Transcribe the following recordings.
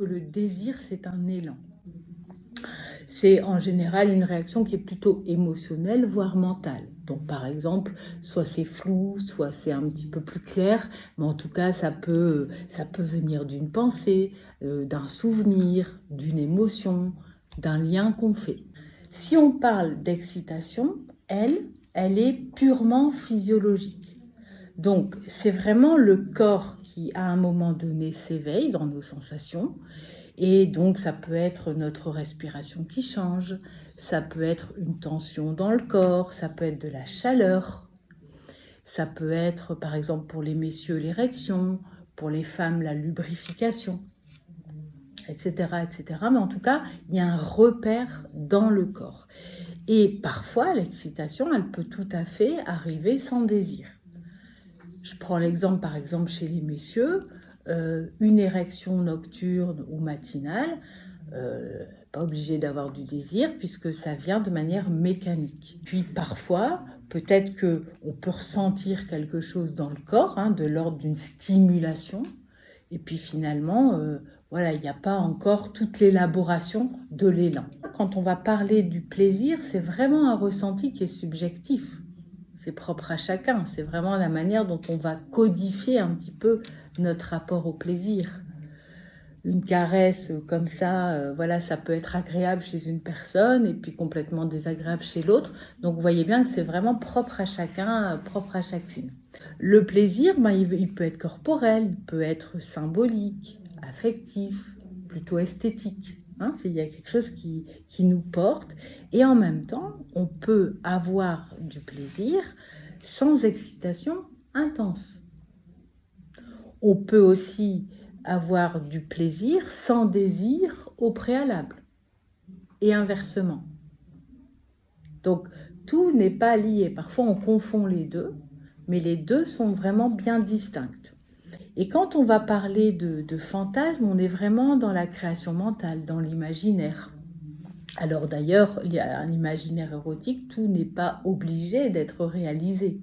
Le désir, c'est un élan. C'est en général une réaction qui est plutôt émotionnelle, voire mentale. Donc par exemple, soit c'est flou, soit c'est un petit peu plus clair, mais en tout cas, ça peut venir d'une pensée, d'un souvenir, d'une émotion, d'un lien qu'on fait. Si on parle d'excitation, elle est purement physiologique. Donc c'est vraiment le corps qui, à un moment donné, s'éveille dans nos sensations. Et donc, ça peut être notre respiration qui change, ça peut être une tension dans le corps, ça peut être de la chaleur, ça peut être, par exemple, pour les messieurs, l'érection, pour les femmes, la lubrification, etc., etc. Mais en tout cas, il y a un repère dans le corps. Et parfois, l'excitation, elle peut tout à fait arriver sans désir. Je prends l'exemple, par exemple, chez les messieurs, une érection nocturne ou matinale, pas obligé d'avoir du désir puisque ça vient de manière mécanique. Puis parfois, peut-être qu'on peut ressentir quelque chose dans le corps, de l'ordre d'une stimulation, et puis finalement, voilà, il n'y a pas encore toute l'élaboration de l'élan. Quand on va parler du plaisir, c'est vraiment un ressenti qui est subjectif. C'est propre à chacun, c'est vraiment la manière dont on va codifier un petit peu notre rapport au plaisir. Une caresse comme ça, voilà, ça peut être agréable chez une personne et puis complètement désagréable chez l'autre. Donc vous voyez bien que c'est vraiment propre à chacun, propre à chacune. Le plaisir, il peut être corporel, il peut être symbolique, affectif, plutôt esthétique. Il y a quelque chose qui nous porte. Et en même temps, on peut avoir du plaisir sans excitation intense. On peut aussi avoir du plaisir sans désir au préalable. Et inversement. Donc, tout n'est pas lié. Parfois, on confond les deux, mais les deux sont vraiment bien distincts. Et quand on va parler de fantasme, on est vraiment dans la création mentale, dans l'imaginaire. Alors d'ailleurs, il y a un imaginaire érotique, tout n'est pas obligé d'être réalisé.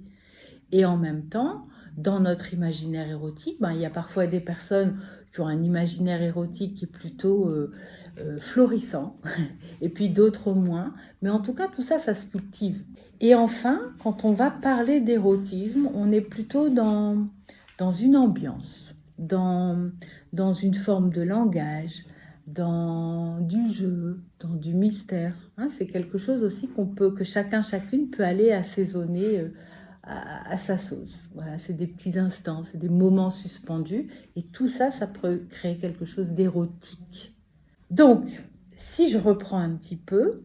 Et en même temps, dans notre imaginaire érotique, il y a parfois des personnes qui ont un imaginaire érotique qui est plutôt florissant, et puis d'autres moins. Mais en tout cas, tout ça, ça se cultive. Et enfin, quand on va parler d'érotisme, on est plutôt dans une ambiance, dans une forme de langage, dans du jeu, dans du mystère. C'est quelque chose aussi que chacune peut aller assaisonner à sa sauce. Voilà, c'est des petits instants, c'est des moments suspendus, et tout ça, ça peut créer quelque chose d'érotique. Donc, si je reprends un petit peu,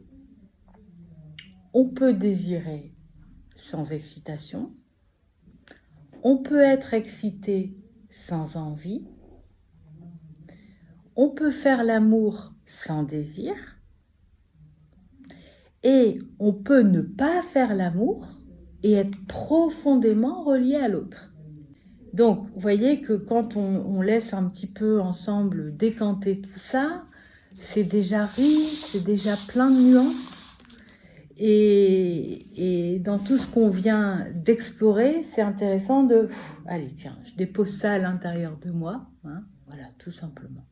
on peut désirer sans excitation, on peut être excité sans envie, on peut faire l'amour sans désir, et on peut ne pas faire l'amour et être profondément relié à l'autre. Donc, vous voyez que quand on laisse un petit peu ensemble décanter tout ça, c'est déjà riche, c'est déjà plein de nuances. Et dans tout ce qu'on vient d'explorer, c'est intéressant allez, tiens, je dépose ça à l'intérieur de moi, voilà, tout simplement.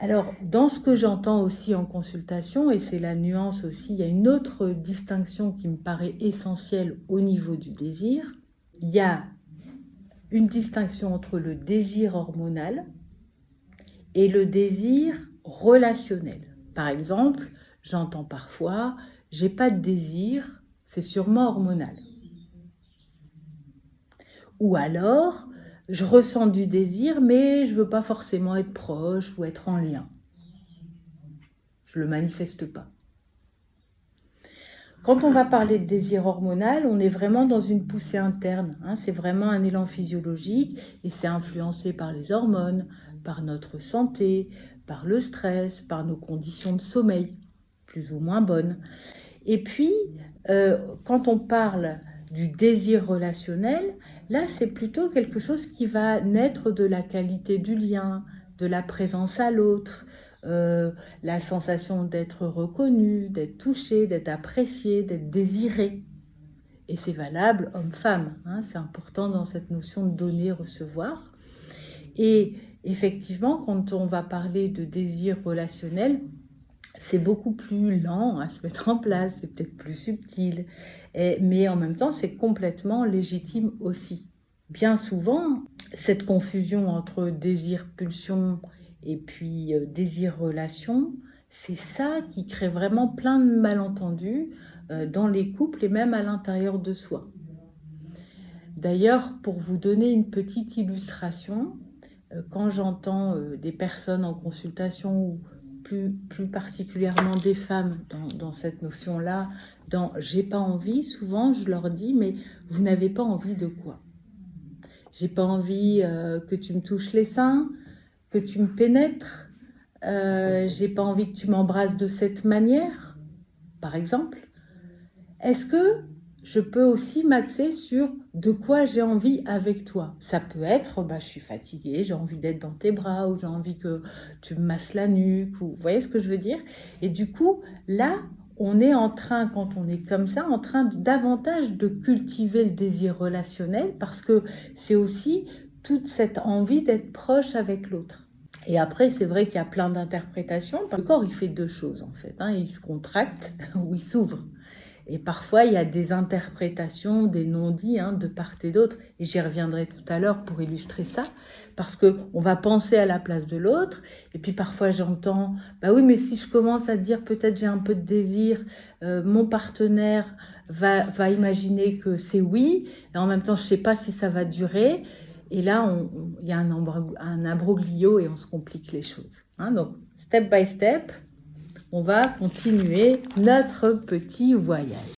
Alors, dans ce que j'entends aussi en consultation, et c'est la nuance aussi, il y a une autre distinction qui me paraît essentielle au niveau du désir. Il y a une distinction entre le désir hormonal et le désir relationnel. Par exemple, j'entends parfois « j'ai pas de désir, c'est sûrement hormonal ». Ou alors « je ressens du désir, mais je veux pas forcément être proche ou être en lien. Je le manifeste pas ». Quand on va parler de désir hormonal, on est vraiment dans une poussée interne. C'est vraiment un élan physiologique et c'est influencé par les hormones, par notre santé, par le stress, par nos conditions de sommeil, plus ou moins bonnes. Et puis, quand on parle du désir relationnel, là, c'est plutôt quelque chose qui va naître de la qualité du lien, de la présence à l'autre, la sensation d'être reconnu, d'être touché, d'être apprécié, d'être désiré. Et c'est valable homme-femme, c'est important dans cette notion de donner-recevoir. Et effectivement, quand on va parler de désir relationnel, c'est beaucoup plus lent à se mettre en place, c'est peut-être plus subtil, mais en même temps, c'est complètement légitime aussi. Bien souvent, cette confusion entre désir-pulsion et puis désir-relation, c'est ça qui crée vraiment plein de malentendus dans les couples et même à l'intérieur de soi. D'ailleurs, pour vous donner une petite illustration, quand j'entends des personnes en consultation ou plus particulièrement des femmes dans cette notion-là, dans « j'ai pas envie », souvent je leur dis « mais vous n'avez pas envie de quoi ?» J'ai pas envie que tu me touches les seins, que tu me pénètres, j'ai pas envie que tu m'embrasses de cette manière, par exemple. Est-ce que je peux aussi m'axer sur de quoi j'ai envie avec toi? Ça peut être, je suis fatiguée, j'ai envie d'être dans tes bras, ou j'ai envie que tu me masses la nuque, ou vous voyez ce que je veux dire? Et du coup, là, on est en train, quand on est comme ça, en train davantage de cultiver le désir relationnel, parce que c'est aussi toute cette envie d'être proche avec l'autre. Et après, c'est vrai qu'il y a plein d'interprétations. Le corps, il fait deux choses, en fait. Il se contracte ou il s'ouvre. Et parfois, il y a des interprétations, des non-dits de part et d'autre. Et j'y reviendrai tout à l'heure pour illustrer ça. Parce qu'on va penser à la place de l'autre. Et puis parfois, j'entends, bah oui, mais si je commence à dire peut-être j'ai un peu de désir, mon partenaire va imaginer que c'est oui. Et en même temps, je ne sais pas si ça va durer. Et là, il y a un imbroglio et on se complique les choses. Donc, step by step, on va continuer notre petit voyage.